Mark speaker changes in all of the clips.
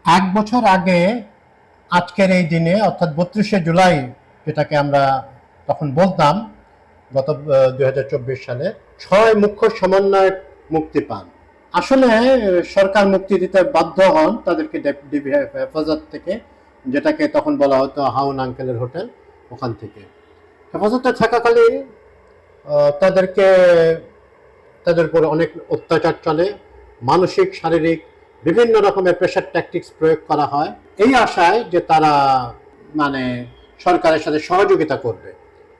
Speaker 1: এক বছর আগে আজকের এই দিনে অর্থাৎ ৩২শে জুলাই, যেটাকে আমরা তখন বলতাম, গত ২০২৪ সালে ৬ মুখ্য সমন্বয়ক মুক্তি পান। আসলে সরকার মুক্তি দিতে বাধ্য হন তাদেরকে হেফাজত থেকে, যেটাকে তখন বলা হতো হাউন আঙ্কেলের হোটেল, ওখান থেকে। হেফাজতে থাকাকালীন তাদেরকে তাদের উপর অনেক অত্যাচার চলে, মানসিক শারীরিক বিভিন্ন রকমের প্রেশার ট্যাকটিক্স প্রয়োগ করা হয় এই আশায় যে তারা মানে সরকারের সাথে সহযোগিতা করবে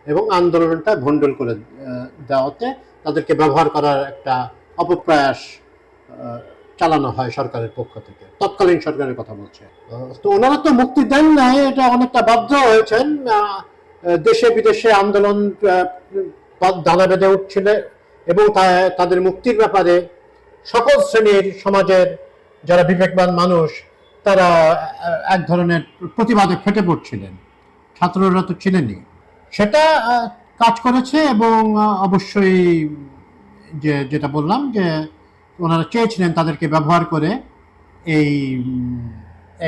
Speaker 1: এবং আন্দোলনটা ভণ্ডুল করে দেওয়াতে তাদেরকে ব্যবহার করার একটা অপপ্রয়াস চালানো হয় সরকারের পক্ষ থেকে, তৎকালীন সরকারের কথা বলছে। তো ওনারা তো মুক্তি দেন নাই, এটা অনেকটা বাধ্য হয়েছেন। দেশে বিদেশে আন্দোলন দানা বেঁধে উঠছিল এবং তাদের মুক্তির ব্যাপারে সকল শ্রেণীর সমাজের যারা বিবেকবান মানুষ তারা এক ধরনের প্রতিবাদে ফেটে পড়ছিলেন। ছাত্ররা তো ছিলেনই, সেটা কাজ করেছে। এবং অবশ্যই যেটা বললাম যে ওনারা চেয়েছিলেন তাদেরকে ব্যবহার করে এই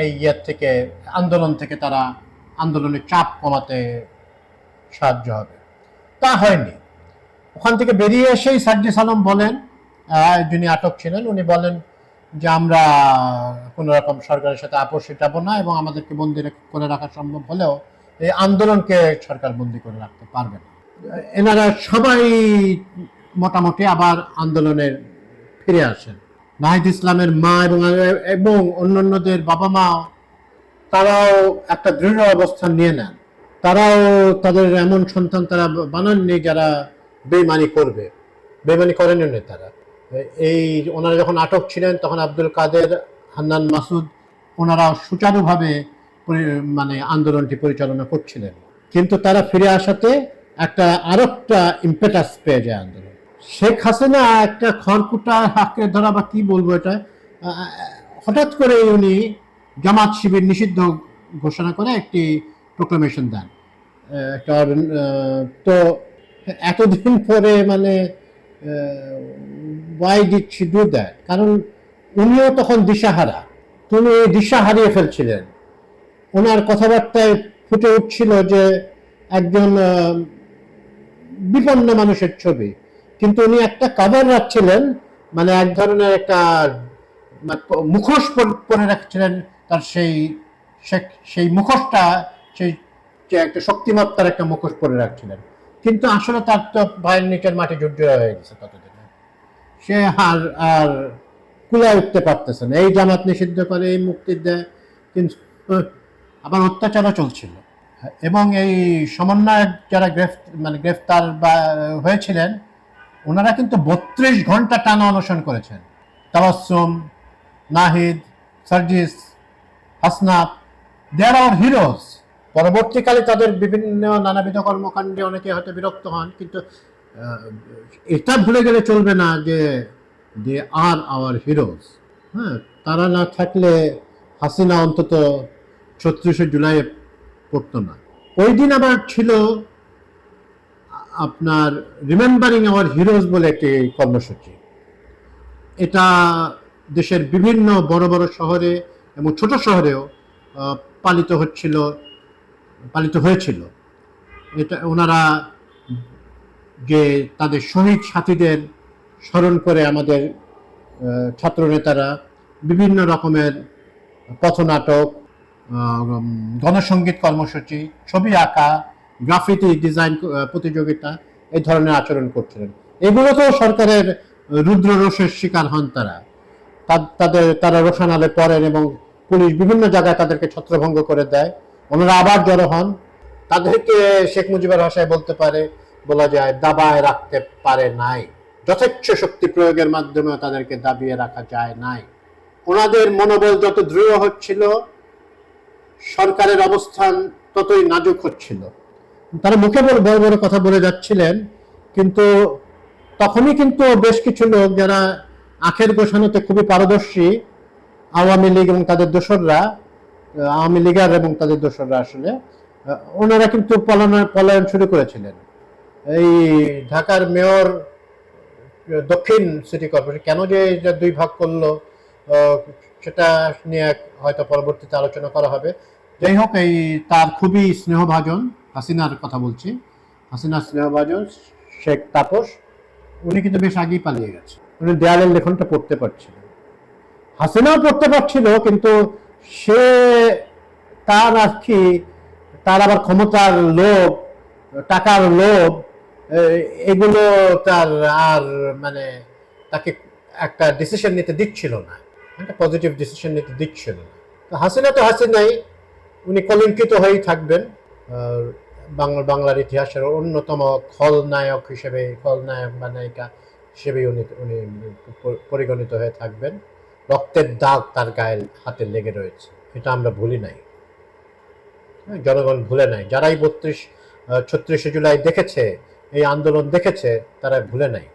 Speaker 1: এই ইয়ের থেকে, আন্দোলন থেকে তারা আন্দোলনের চাপ কমাতে সাহায্য হবে। তা হয়নি। ওখান থেকে বেরিয়ে এসেই সার্জিস আলম বলেন, যিনি আটক ছিলেন, উনি বলেন যে আমরা কোনো রকম সরকারের সাথে আপোষে যাব না এবং আমাদেরকে বন্দি করে রাখা সম্ভব হলেও এই আন্দোলনকে সরকার বন্দি করে রাখতে পারবে না। এনারা সবাই মোটামুটি আবার আন্দোলনের ফিরে আসেন। নাহিদ ইসলামের মা এবং অন্যান্যদের বাবা মা, তারাও একটা দৃঢ় অবস্থান নিয়ে নেন। তারাও তাদের এমন সন্তান তারা বানাননি যারা বেইমানি করবে, বেইমানি করেননি তারা। এই ওনারা যখন আটক ছিলেন তখন আব্দুল কাদের, হান্নান মাসুদ, ওনারা সুচারুভাবে মানে আন্দোলনটি পরিচালনা করছিলেন। কিন্তু তারা ফিরে আসাতে আরেকটা ইম্পেটাস পেয়ে যায় আন্দোলন। শেখ হাসিনা একটা খড়কুটা হাঁকড়ে ধরা বা কি বলবো, এটা হঠাৎ করে উনি জামাত শিবির নিষিদ্ধ ঘোষণা করে একটি প্রোক্লামেশন দেন। তো এতদিন পরে মানে why did she do that? কারণ উনিও তখন দিশাহারা, তিনি দিশা হারিয়ে ফেলছিলেন। ওনার কথাবার্তায় ফুটে উঠছিল যে একজন বিপন্ন মানুষের ছবি, কিন্তু উনি একটা কাভার রাখছিলেন, মানে এক ধরনের একটা মুখোশ পরে রাখছিলেন। তার সেই মুখোশটা, সেই একটা শক্তিমত্তার একটা মুখোশ পরে রাখছিলেন, কিন্তু আসলে তার তো ভাইয়ের নিচের মাটি জর্জরা হয়ে গেছে ততদিনে। সে আর কুলায় উঠতে পারতেছে না। এই জামাত নিষিদ্ধ করে, এই মুক্তি দেয়, কিন্তু আবার অত্যাচারও চলছিল। এবং এই সমন্বয়ক যারা গ্রেফতার বা হয়েছিলেন, ওনারা কিন্তু ৩২ ঘন্টা টানা অনশন করেছেন। তাবাসসুম, নাহিদ, সার্জিস, হাসনাত, দে আর আওয়ার হিরোজ। পরবর্তীকালে তাদের বিভিন্ন নানাবিধ কর্মকাণ্ডে অনেকে হয়তো বিরক্ত হন, কিন্তু এটা ভুলে গেলে চলবে না যে দে আর আওয়ার হিরোজ। হ্যাঁ, তারা না থাকলে হাসিনা অন্তত ৩৬শে জুলাই পড়তো না। ওই দিন আবার ছিল আপনার রিমেম্বারিং আওয়ার হিরোজ বলে একটি কর্মসূচি। এটা দেশের বিভিন্ন বড় বড় শহরে এবং ছোট শহরেও পালিত হয়েছিল। এটা ওনারা যে তাদের শহীদ সাথীদের স্মরণ করে আমাদের ছাত্রনেতারা বিভিন্ন রকমের পথনাটক, গণসঙ্গীত কর্মসূচি, ছবি আঁকা, গ্রাফিতি ডিজাইন প্রতিযোগিতা, এই ধরনের আচরণ করছিলেন। এগুলোতেও সরকারের রুদ্র রোষের শিকার হন তারা রোষানালে পড়েন এবং পুলিশ বিভিন্ন জায়গায় তাদেরকে ছত্রভঙ্গ করে দেয়। ওনারা আবার জড়ো হন। তাদেরকে শেখ মুজিবের ভাষায় বলা যায় দাবায় রাখতে পারে নাই। যথেচ্ছ শক্তি প্রয়োগের মাধ্যমে তাদেরকে দাবিয়ে রাখা যায় নাই। ওনাদের মনোবল যত দৃঢ় হচ্ছিল, সরকারের অবস্থান ততই নাজুক হচ্ছিল। তারা মুখে বড় বড় কথা বলে যাচ্ছিলেন, কিন্তু তখনই কিন্তু বেশ কিছু লোক যারা আখের গোছানোতে খুবই পারদর্শী, আওয়ামী লীগ এবং তাদের দোসররা, আওয়ামী লীগার এবং তাদের দোসররা, আসলে ওনারা কিন্তু পলায়ন শুরু করেছিলেন। এই ঢাকার মেয়র দক্ষিণ সিটি কর্পোরেশন কেন যে দুই ভাগ করলো সেটা নিয়ে হয়তো পরবর্তীতে আলোচনা করা হবে। যাই হোক, এই তার খুবই স্নেহভাজন, হাসিনার কথা বলছি, হাসিনার স্নেহভাজন শেখ তাপস, উনি কিন্তু বেশ আগেই পালিয়ে গেছে। উনি দেয়ালের লেখনটা পড়তে পারছিল, হাসিনাও পড়তে পারছিল, কিন্তু সে তার আর কি, তার আবার ক্ষমতার লোভ, টাকার লোভ, এগুলো তার আর মানে তাকে একটা ডিসিশন নিতে দিচ্ছিল না, একটা পজিটিভ ডিসিশন নিতে দিচ্ছিল না। তো হাসিনা তো হাসিনাই, উনি কলঙ্কিত হয়েই থাকবেন। বাংলার ইতিহাসের অন্যতম খলনায়ক হিসেবে, খলনায়ক বা নায়িকা হিসেবে উনি উনি পরিগণিত হয়ে থাকবেন। রক্তের দাগ তার গায়ে হাতে লেগে রয়েছে, এটা আমরা ভুলি নাই, জনগণ ভুলে নাই। যারাই 36শে জুলাই দেখেছে, এই আন্দোলন দেখেছে, তারা ভুলে নাই।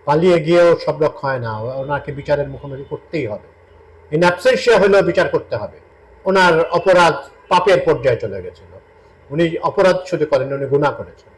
Speaker 1: পালিয়ে গিয়েও সব রক্ষা হয় না, ওনাকে বিচারের মুখোমুখি করতেই হবে। ইন অ্যাবসেন্সিয়া হলেও বিচার করতে হবে। ওনার অপরাধ পাপের পর্যায়ে চলে গেছিল, উনি অপরাধ শুধু করেন, উনি গুনাহ করেছেন।